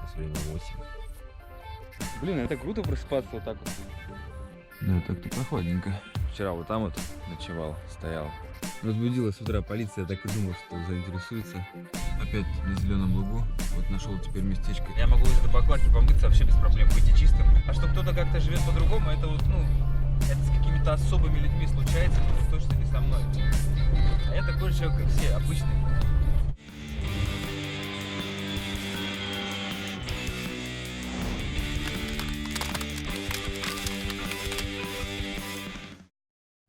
сейчас время 8. Блин, это круто просыпаться вот так вот. Да, так-то прохладненько. Вчера вот там вот ночевал, стоял. Разбудила с утра полиция, я так и думал, что заинтересуется. Опять на зеленом лугу. Вот нашел теперь местечко. Я могу из-за баклаки помыться вообще без проблем, выйти чистым. А что кто-то как-то живет по-другому, это вот, ну, это с какими-то особыми людьми случается, но точно не со мной. А я такой же человек, как все, обычный.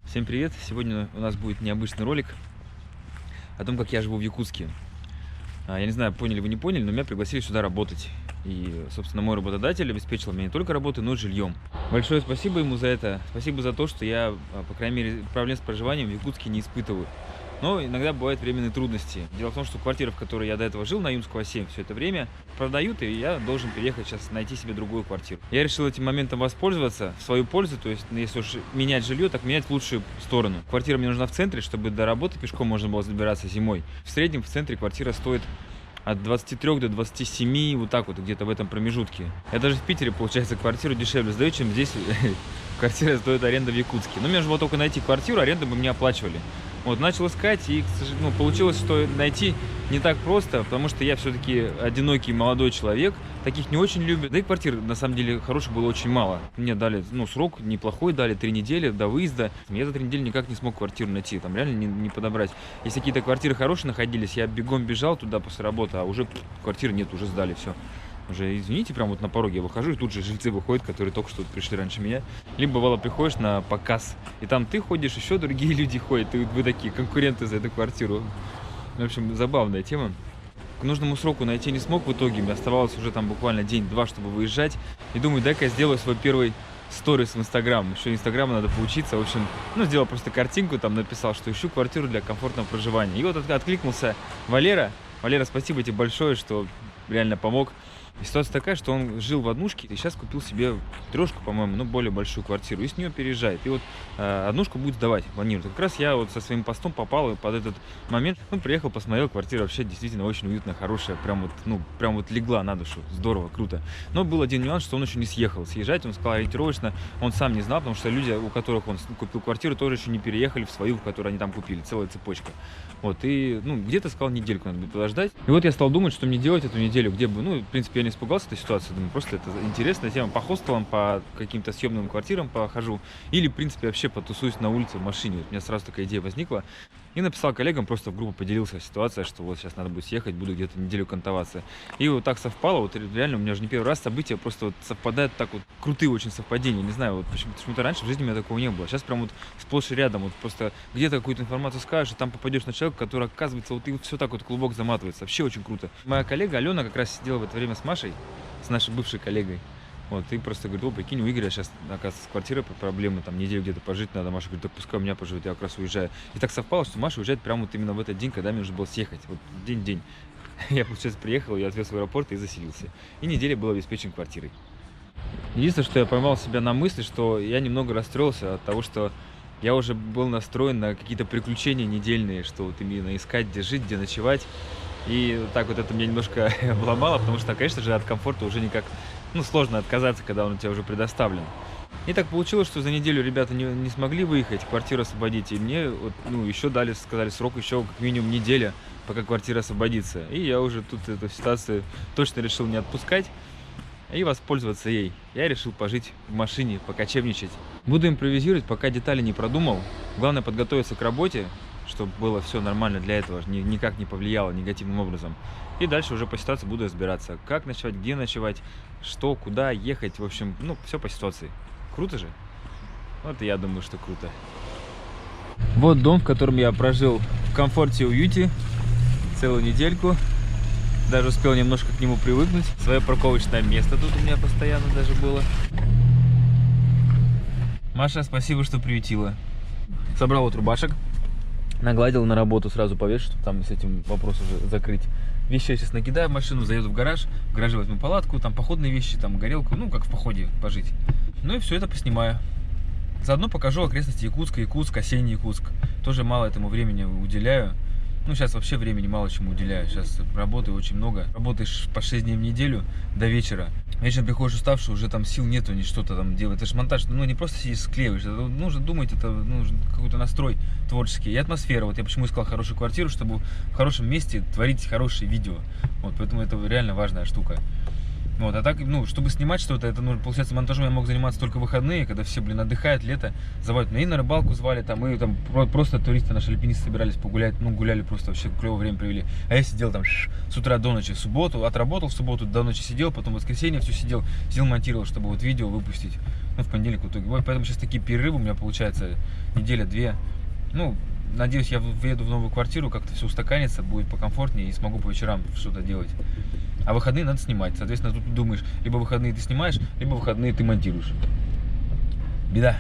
Всем привет! Сегодня у нас будет необычный ролик о том, как я живу в Якутске. Я не знаю, поняли вы, не поняли, но меня пригласили сюда работать. И, собственно, мой работодатель обеспечил мне не только работой, но и жильем. Большое спасибо ему за это. Спасибо за то, что я, по крайней мере, проблем с проживанием в Якутске не испытываю. Но иногда бывают временные трудности. Дело в том, что квартира, в которой я до этого жил, на Юмского 7, все это время продают, и я должен переехать сейчас, найти себе другую квартиру. Я решил этим моментом воспользоваться в свою пользу, то есть, если уж менять жилье, так менять в лучшую сторону. Квартира мне нужна в центре, чтобы до работы пешком можно было добираться зимой. В среднем в центре квартира стоит от 23 до 27, вот так вот, где-то в этом промежутке. Я даже в Питере, получается, квартиру дешевле сдаю, чем здесь квартира стоит аренда в Якутске. Но мне же было только найти квартиру, аренду бы мне оплачивали. Вот, начал искать, и получилось, что найти не так просто, потому что я все-таки одинокий молодой человек, таких не очень любят. Да и квартир, на самом деле, хороших было очень мало. Мне дали, срок неплохой, дали 3 недели до выезда. Я за 3 недели никак не смог квартиру найти, там реально не подобрать. Если какие-то квартиры хорошие находились, я бегом бежал туда после работы, а уже квартиры нет, уже сдали, все. Уже, извините, прям вот на пороге я выхожу, и тут же жильцы выходят, которые только что пришли раньше меня. Либо, бывало, приходишь на показ, и там ты ходишь, еще другие люди ходят, и вы такие конкуренты за эту квартиру. В общем, забавная тема. К нужному сроку найти не смог в итоге, мне оставалось уже там буквально день-два, чтобы выезжать. И думаю, дай-ка я сделаю свой первый сторис в Инстаграм. Еще Инстаграму надо поучиться. В общем, сделал просто картинку, там написал, что ищу квартиру для комфортного проживания. И вот откликнулся Валера. Валера, спасибо тебе большое, что реально помог. И ситуация такая, что он жил в однушке и сейчас купил себе 3, по-моему, более большую квартиру, и с нее переезжает. И вот однушку будет сдавать, планирует. Как раз я вот со своим постом попал под этот момент. Приехал, посмотрел, квартира вообще действительно очень уютная, хорошая, прям вот легла на душу, здорово, круто. Но был один нюанс, что он еще не съехал. Съезжать, он сказал ориентировочно, он сам не знал, потому что люди, у которых он купил квартиру, тоже еще не переехали в свою, в которую они там купили, целая цепочка. Вот, и, где-то сказал, недельку надо будет подождать. И вот я стал думать, что мне делать эту неделю, где бы, в принципе, я не испугался этой ситуации, думаю, просто это интересная тема, по хостелам, по каким-то съемным квартирам похожу, или, в принципе, вообще потусуюсь на улице в машине. У меня сразу такая идея возникла, и написал коллегам, просто в группу поделился ситуацией, что вот сейчас надо будет съехать, буду где-то неделю кантоваться. И вот так совпало, вот реально у меня же не первый раз события просто вот совпадают так вот, крутые очень совпадения, не знаю, вот почему-то раньше в жизни у меня такого не было, сейчас прям вот сплошь и рядом, вот просто где-то какую-то информацию скажешь, и там попадешь на человека, который, оказывается, вот и все так вот клубок заматывается, вообще очень круто. Моя коллега Алена как раз сидела в это время с Машей, с нашей бывшей коллегой. Вот, и просто говорит, прикинь, у Игоря сейчас, оказывается, с квартирой проблемы, там, неделю где-то пожить надо. Маша говорит, так пускай у меня поживет, я как раз уезжаю. И так совпало, что Маша уезжает прямо вот именно в этот день, когда мне нужно было съехать. Вот день-день. Я, получается, приехал, я отвез в аэропорт и заселился. И неделя был обеспечен квартирой. Единственное, что я поймал себя на мысли, что я немного расстроился от того, что я уже был настроен на какие-то приключения недельные, что вот именно искать, где жить, где ночевать. И так вот это меня немножко обломало, потому что, конечно же, от комфорта уже никак, сложно отказаться, когда он у тебя уже предоставлен. И так получилось, что за неделю ребята не смогли выехать, квартиру освободить, и мне еще сказали срок еще как минимум неделя, пока квартира освободится. И я уже тут эту ситуацию точно решил не отпускать и воспользоваться ей. Я решил пожить в машине, покочевничать. Буду импровизировать, пока детали не продумал. Главное подготовиться к работе, чтобы было все нормально для этого, никак не повлияло негативным образом. И дальше уже по ситуации буду разбираться, как ночевать, где ночевать, что, куда ехать, в общем, все по ситуации. Круто же? Вот и я думаю, что круто. Вот дом, в котором я прожил в комфорте и уюте целую недельку. Даже успел немножко к нему привыкнуть. Свое парковочное место тут у меня постоянно даже было. Маша, спасибо, что приютила. Собрал вот рубашек. Нагладил, на работу сразу повешу, чтобы там с этим вопрос уже закрыть. Вещи я сейчас накидаю в машину, заеду в гараже возьму палатку, там походные вещи, там горелку, как в походе пожить. И все это поснимаю. Заодно покажу окрестности Якутска, осенний Якутск. Тоже мало этому времени уделяю. Ну, сейчас вообще времени мало чему уделяю. Сейчас работы очень много. Работаешь по 6 дней в неделю до вечера. Вечером приходишь уставший, уже там сил нету, ни что-то там делать. Это же монтаж, ну, не просто сидишь, склеиваешь. Это нужно думать, это нужен какой-то настрой творческий. И атмосфера. Вот я почему искал хорошую квартиру, чтобы в хорошем месте творить хорошие видео. Вот, поэтому это реально важная штука. Вот, а так, ну, чтобы снимать что-то, это, ну, получается, монтажом я мог заниматься только в выходные, когда все, блин, отдыхают, лето, зовут меня и на рыбалку звали, там, и там просто туристы, наши альпинисты собирались погулять, ну, гуляли просто, вообще клевое время провели. А я сидел там с утра до ночи в субботу, отработал в субботу, до ночи сидел, потом в воскресенье все сидел монтировал, чтобы вот видео выпустить, ну, в понедельник в итоге. Вот, поэтому сейчас такие перерывы у меня, получается, неделя-две. Ну, надеюсь, я въеду в новую квартиру, как-то все устаканится, будет покомфортнее и смогу по вечерам что-то делать. А выходные надо снимать. Соответственно, тут думаешь, либо выходные ты снимаешь, либо выходные ты монтируешь. Беда.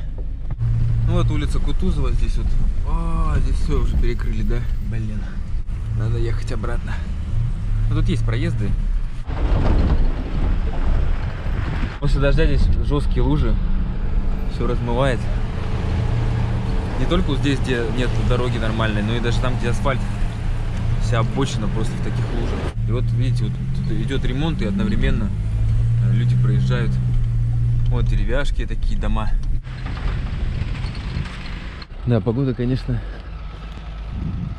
Ну вот улица Кутузова здесь вот. О, здесь все уже перекрыли, да? Блин. Надо ехать обратно. Ну тут есть проезды. После дождя здесь жесткие лужи. Все размывает. Не только вот здесь, где нет дороги нормальной, но и даже там, где асфальт. Вся обочина просто в таких лужах. И вот видите, вот тут идет ремонт, и одновременно люди проезжают. Вот деревяшки, такие дома. Да, погода, конечно,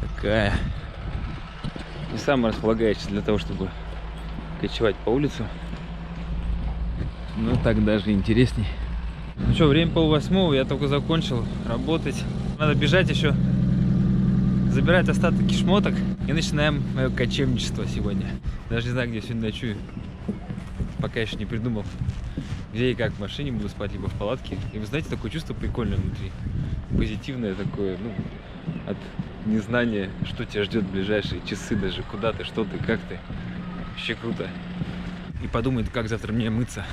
такая не самая располагающая для того, чтобы кочевать по улицу. Но так даже интересней. Ну что, время 7:30, я только закончил работать. Надо бежать еще, забирать остатки шмоток. И начинаем мое кочевничество сегодня. Даже не знаю, где сегодня ночую. Пока еще не придумал, где и как в машине буду спать, либо в палатке. И вы знаете, такое чувство прикольное внутри. Позитивное такое, ну, от незнания, что тебя ждет в ближайшие часы, даже куда ты, что ты, как ты. Вообще круто. И подумать, как завтра мне мыться.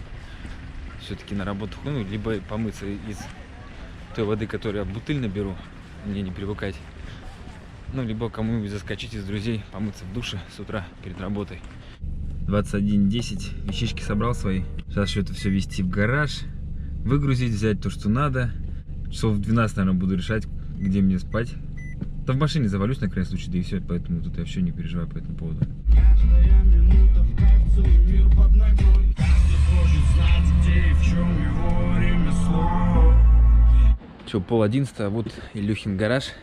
Все-таки на работу, ну, либо помыться из той воды, которую я в бутыль наберу. Мне не привыкать. Ну, либо кому-нибудь заскочить из друзей, помыться в душе с утра перед работой. 21:10, вещички собрал свои. Сейчас еще это все везти в гараж, выгрузить, взять то, что надо. Часов в 12, наверное, буду решать, где мне спать. Да в машине завалюсь на крайний случай, да и все, поэтому тут я вообще не переживаю по этому поводу. Каждая минута в кайф, мир под ногой. Каждый хочет знать, где и в чем его ремесло. Че, 10:30, а вот Илюхин гараж.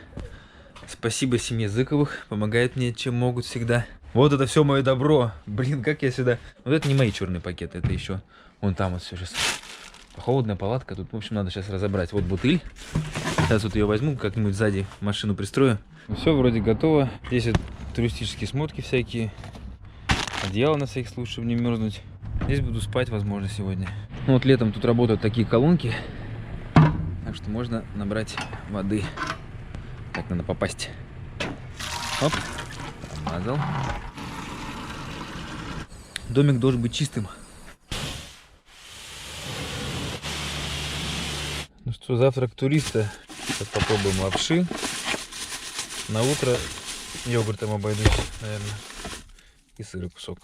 Спасибо семье Зыковых, помогает мне чем могут всегда. Вот это все мое добро. Блин, как я сюда... Вот это не мои черные пакеты, это еще вон там вот все сейчас. Холодная палатка, тут, в общем, надо сейчас разобрать. Вот бутыль. Сейчас вот ее возьму, как-нибудь сзади машину пристрою. Все вроде готово. Здесь вот туристические смотки всякие. Одеяло на всякий случай, чтобы не мерзнуть. Здесь буду спать, возможно, сегодня. Ну вот летом тут работают такие колонки. Так что можно набрать воды. Так, надо попасть. Оп, помазал. Домик должен быть чистым. Ну что, завтрак туриста. Сейчас попробуем лапши. На утро йогуртом обойдусь, наверное. И сыра кусок.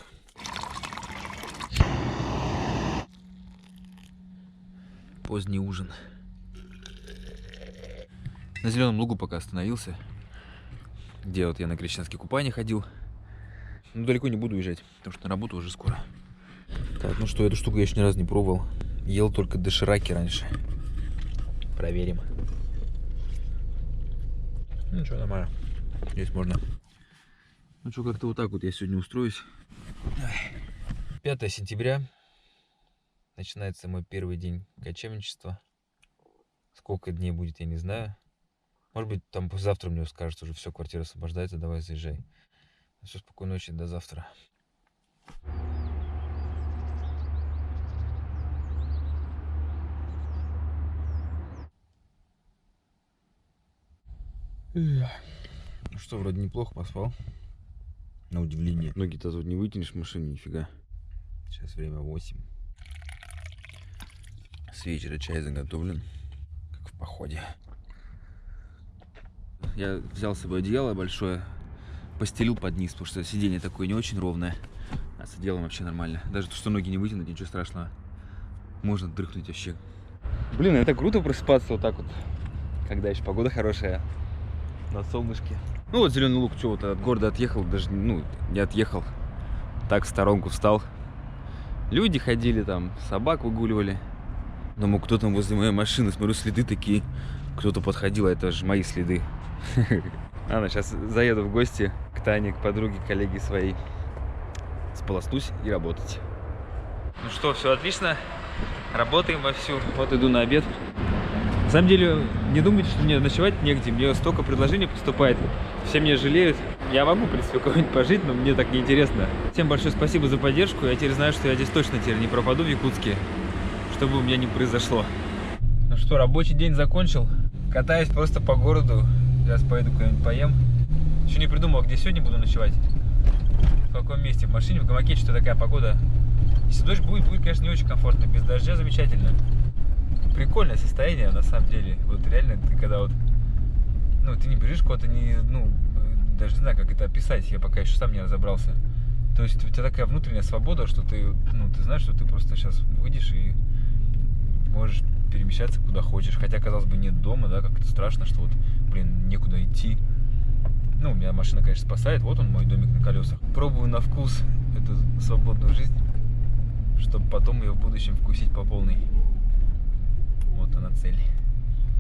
Поздний ужин. На Зеленом лугу пока остановился, где вот я на крещенские купания ходил. Но далеко не буду уезжать, потому что на работу уже скоро. Так, ну что, эту штуку я еще ни разу не пробовал. Ел только дошираки раньше. Проверим. Ну что, нормально. Здесь можно. Ну что, как-то вот так вот я сегодня устроюсь. 5 сентября. Начинается мой первый день кочевничества. Сколько дней будет, я не знаю. Может быть, там завтра мне скажут, уже все, квартира освобождается, давай заезжай. Все, спокойной ночи, до завтра. Ну что, вроде неплохо поспал. На удивление. Ноги-то тут не вытянешь в машине, нифига. Сейчас время 8. С вечера чай заготовлен, как в походе. Я взял с собой одеяло большое, постелил под низ, потому что сиденье такое не очень ровное. А с одеялом вообще нормально. Даже то, что ноги не вытянуть, ничего страшного. Можно дрыхнуть вообще. Блин, это круто просыпаться вот так вот, когда еще погода хорошая, на солнышке. Ну вот Зеленый Луг, что вот от города отъехал, даже, ну, не отъехал. Так в сторонку встал. Люди ходили там, собак выгуливали. Думаю, кто там возле моей машины, смотрю, следы такие. Кто-то подходил, а это же мои следы. Ладно, сейчас заеду в гости к Тане, к подруге, коллеге своей. Сполоснусь и работать. Ну что, все отлично. Работаем вовсю. Вот иду на обед. На самом деле, не думайте, что мне ночевать негде. Мне столько предложений поступает. Все меня жалеют. Я могу, в принципе, кого-нибудь пожить, но мне так неинтересно. Всем большое спасибо за поддержку. Я теперь знаю, что я здесь точно теперь не пропаду в Якутске. Что бы у меня ни произошло. Ну что, рабочий день закончил. Катаюсь просто по городу. Сейчас поеду куда-нибудь поем. Еще не придумал, где сегодня буду ночевать. В каком месте? В машине, в гамаке, что такая погода. Если дождь будет, конечно, не очень комфортно. Без дождя замечательно. Прикольное состояние, на самом деле. Вот реально, ты когда вот... Ну, ты не бежишь куда-то, даже не знаю, как это описать. Я пока еще сам не разобрался. То есть у тебя такая внутренняя свобода, что ты, ты знаешь, что ты просто сейчас выйдешь и можешь перемещаться куда хочешь. Хотя, казалось бы, нет дома, да, как-то страшно, что вот, блин, некуда идти. Ну, у меня машина, конечно, спасает. Вот он, мой домик на колесах. Пробую на вкус эту свободную жизнь, чтобы потом ее в будущем вкусить по полной. Вот она цель.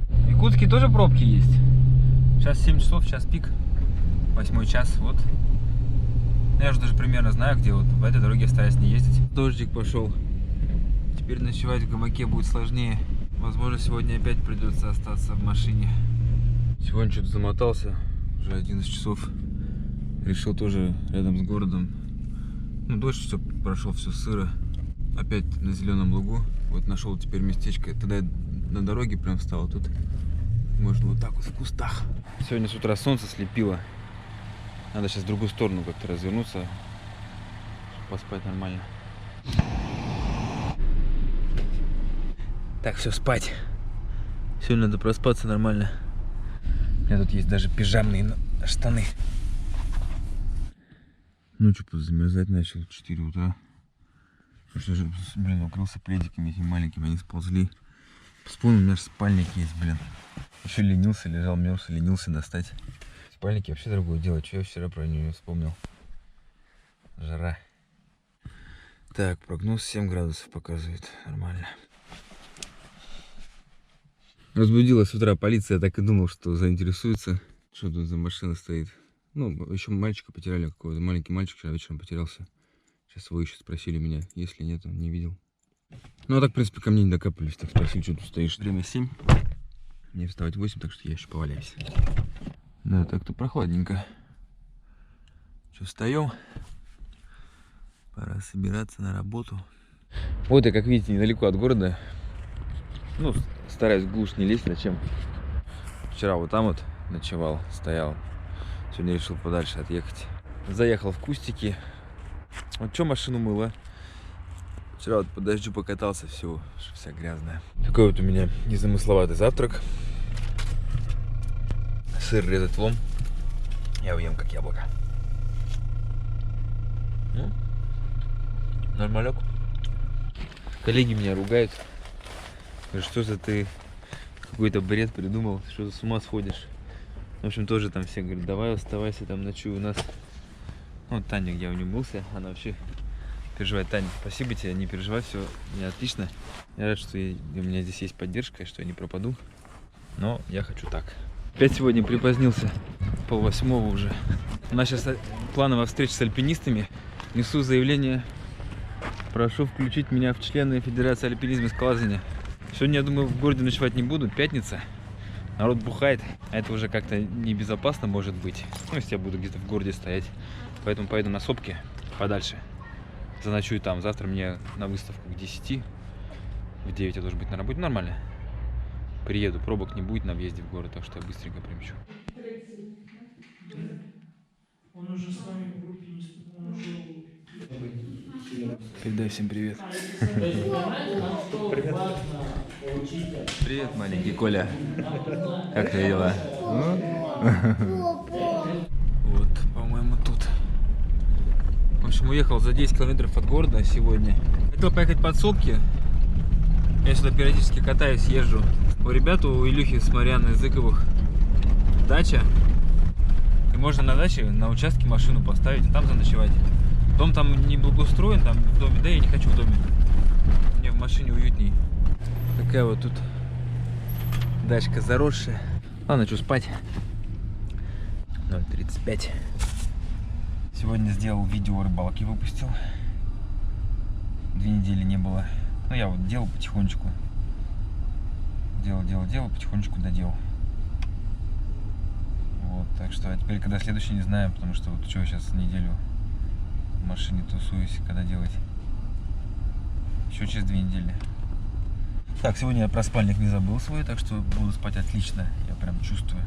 В Якутске тоже пробки есть. Сейчас 7 часов, сейчас пик. 8 час, вот. Я уже даже примерно знаю, где вот по этой дороге стараюсь не ездить. Дождик пошел. Теперь ночевать в гамаке будет сложнее. Возможно, сегодня опять придется остаться в машине. Сегодня что-то замотался. Уже 11 часов. Решил тоже рядом с городом. Ну, дождь все прошел, все сыро. Опять на Зеленом Лугу. Вот нашел теперь местечко. Тогда я на дороге прям встал. А тут можно вот так вот в кустах. Сегодня с утра солнце слепило. Надо сейчас в другую сторону как-то развернуться, чтобы поспать нормально. Так, все, спать. Сегодня надо проспаться нормально. У меня тут есть даже пижамные штаны. Ну что, замерзать начал в 4 утра. Что же, блин, укрылся пледиками этими маленькими, они сползли. Вспомнил, у меня же спальник есть, блин. Еще ленился, лежал, мерз, ленился достать. Спальники вообще другое дело. Что я вчера про нее вспомнил? Жара. Так, прогноз 7 градусов показывает. Нормально. Разбудила с утра полиция. Я так и думал, что заинтересуется. Что тут за машина стоит. Ну, еще мальчика потеряли какого-то. Маленький мальчик вчера вечером потерялся. Сейчас его еще спросили меня. Если нет, он не видел. Ну, а так, в принципе, ко мне не докапались. Так спросили, что тут стоишь. Время 7. Мне вставать 8, так что я еще поваляюсь. Да, так-то прохладненько. Что, встаем? Пора собираться на работу. Вот я, как видите, недалеко от города. Ну, стараюсь в глушь не лезть. Зачем? Вчера вот там вот ночевал, стоял. Сегодня решил подальше отъехать. Заехал в кустики. Вот что машину мыло. Вчера вот по дождю покатался, все, вся грязная. Такой вот у меня незамысловатый завтрак. Сыр резать лом. Я уем как яблоко. Ну, нормалек. Коллеги меня ругают. Говорят, что за ты какой-то бред придумал, что за с ума сходишь. В общем, тоже там все говорят, давай оставайся, там ночуй у нас. Вот Таня, я у нее мылся, она вообще переживает. Таня, спасибо тебе, не переживай, все у меня отлично. Я рад, что у меня здесь есть поддержка, что я не пропаду. Но я хочу так. Опять сегодня припозднился, 7:30 уже. У нас сейчас плановая встреча с альпинистами. Несу заявление, прошу включить меня в члены Федерации альпинизма и скалолазания. Сегодня, я думаю, в городе ночевать не буду, пятница. Народ бухает, а это уже как-то небезопасно может быть. Ну, если я буду где-то в городе стоять. Поэтому поеду на сопки подальше. Заночую там. Завтра мне на выставку к 10. В 9 я должен быть на работе. Нормально. Приеду, пробок не будет на въезде в город, так что я быстренько примчу. Он уже с вами в группе не он уже... Передай всем привет. Привет, маленький Коля. Как твои дела? Вот, по-моему, тут. В общем, уехал за 10 километров от города сегодня. Хотел поехать под сопки. Я сюда периодически катаюсь, езжу. У ребят, у Илюхи с Марианной Зыковых дача. И можно на даче, на участке машину поставить, и там заночевать. Дом там не благоустроен, там в доме, да я не хочу в доме. Мне в машине уютней. Такая вот тут дачка заросшая. Ладно, что спать. 0:35. Сегодня сделал видео рыбалки, выпустил. 2 недели не было. Ну я вот делал потихонечку. Делал, потихонечку доделал. Вот, так что, а теперь когда следующий, не знаю, потому что вот что сейчас неделю в машине тусуюсь, когда делать. Еще через 2 недели. Так, сегодня я про спальник не забыл свой, так что буду спать отлично. Я прям чувствую.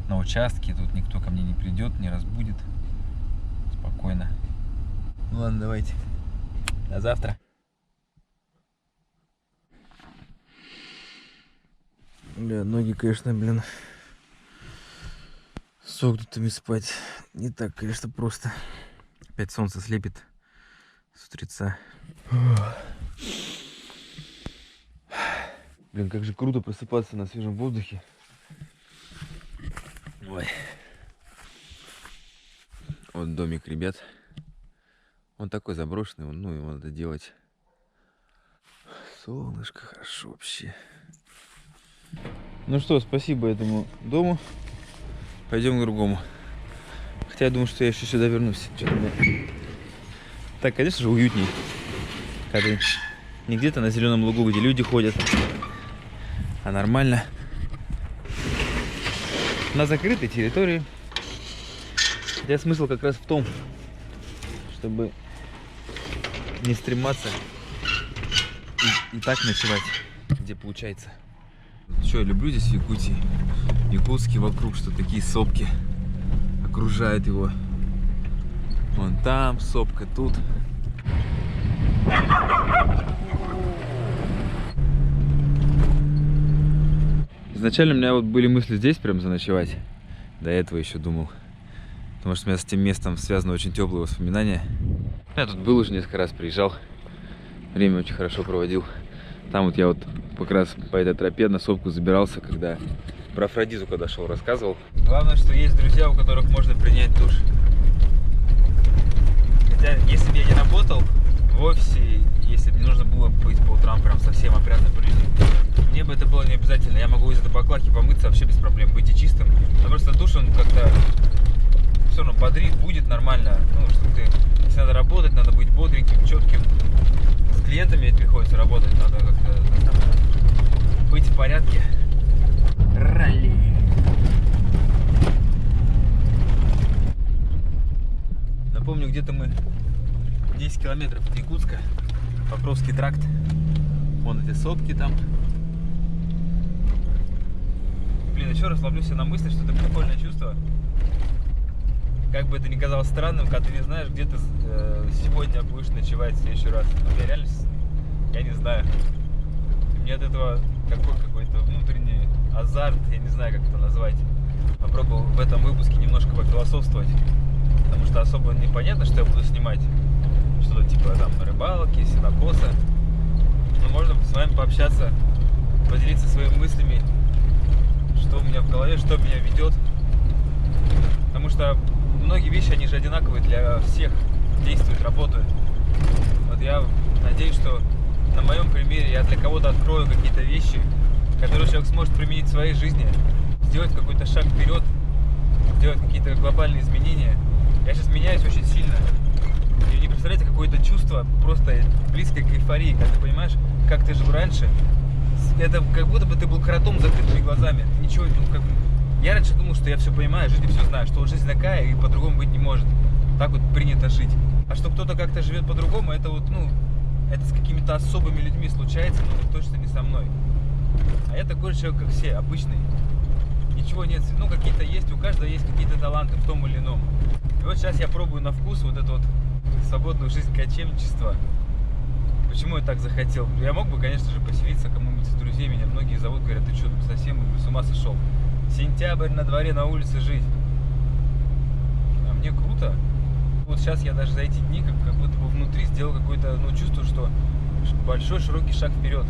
На участке тут никто ко мне не придет, не разбудит. Спокойно. Ну ладно, давайте. До завтра. Бля, ноги, конечно, блин, согнутыми спать не так, конечно, просто. Опять солнце слепит с утреца. Блин, как же круто просыпаться на свежем воздухе. Ой. Вот домик ребят. Он такой заброшенный, ну его надо делать. Солнышко, хорошо вообще. Ну что, спасибо этому дому. Пойдем к другому. Хотя я думаю, что я еще сюда вернусь. Так, конечно же, уютней. Когда не где-то на зеленом лугу, где люди ходят, а нормально. На закрытой территории. Хотя смысл как раз в том, чтобы не стрематься и так ночевать, где получается. Что я люблю здесь в Якутии? Якутске вокруг, что такие сопки окружают его. Вон там сопка, тут. Изначально у меня вот были мысли здесь прям заночевать. До этого еще думал. Потому что у меня с тем местом связаны очень теплые воспоминания. Я тут был уже несколько раз, приезжал. Время очень хорошо проводил. Там вот я вот как раз по этой тропе на сопку забирался, когда про Афродизу когда шел, рассказывал. Главное, что есть друзья, у которых можно принять душ. Хотя, если бы я не работал в офисе, если бы не нужно было быть по утрам прям совсем опрятно выглядеть, мне бы это было не обязательно. Я могу из этой баклаки помыться вообще без проблем, выйти чистым. Но просто душ, он как-то все равно бодрит, будет нормально. Ну, что ты, если надо работать, надо быть бодреньким, четким. С клиентами приходится работать, надо как-то быть в порядке. Ралли. Напомню, где-то мы 10 километров от Якутска, Покровский тракт. Вон эти сопки там. Блин, еще раз ловлю себя на мысли, что это прикольное чувство. Как бы это ни казалось странным, когда ты не знаешь, где ты сегодня будешь ночевать в следующий раз. Но я реально, я не знаю. Мне от этого какой-то внутренний азарт, я не знаю, как это назвать. Попробовал в этом выпуске немножко пофилософствовать. Потому что особо непонятно, что я буду снимать. Что-то типа там рыбалки, сенокоса. Но можно с вами пообщаться, поделиться своими мыслями, что у меня в голове, что меня ведет. Потому что многие вещи, они же одинаковые для всех, действуют, работают. Вот я надеюсь, что на моем примере я для кого-то открою какие-то вещи, которые человек сможет применить в своей жизни, сделать какой-то шаг вперед, сделать какие-то глобальные изменения. Я сейчас меняюсь очень сильно. И не представляете, какое-то чувство просто близкое к эйфории, когда ты понимаешь, как ты жил раньше. Это как будто бы ты был кротом с закрытыми глазами. Ничего, ну как... Я раньше думал, что я все понимаю, жизнь все знаю, что вот жизнь такая и по-другому быть не может. Так вот принято жить. А что кто-то как-то живет по-другому, это вот, ну, это с какими-то особыми людьми случается, но точно не со мной. А я такой же человек, как все, обычный. Ничего нет, ну какие-то есть, у каждого есть какие-то таланты в том или ином. И вот сейчас я пробую на вкус вот эту вот свободную жизнь кочевничества. Почему я так захотел? Я мог бы, конечно же, поселиться кому-нибудь из друзей. Меня многие зовут, говорят, ты что, совсем с ума сошел? Сентябрь, на дворе, на улице жить. А мне круто. Вот сейчас я даже за эти дни как будто бы внутри сделал какое-то, ну, чувство, что большой широкий шаг вперед.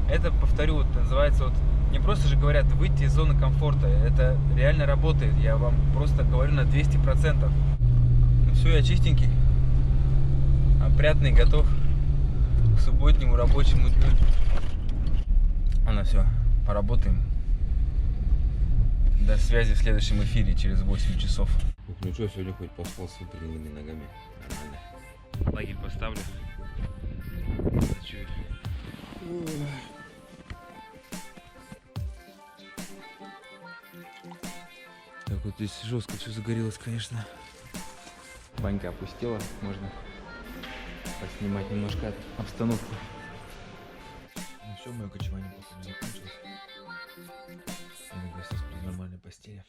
Это, повторю, вот называется вот Не просто же говорят выйти из зоны комфорта. Это реально работает. Я вам просто говорю на 200%. Ну все, я чистенький, опрятный, готов к субботнему рабочему дню. Ну все, поработаем. До связи в следующем эфире через 8 часов. Ну что, сегодня хоть поспал с выпрямленными ногами. Нормально. Лагерь поставлю. Ночую. Так вот здесь жестко все загорелось, конечно. Банька опустила, можно поснимать немножко обстановку. Ну все, мое кочевание походу закончилось. Я надеюсь, я сплю в нормальной постели.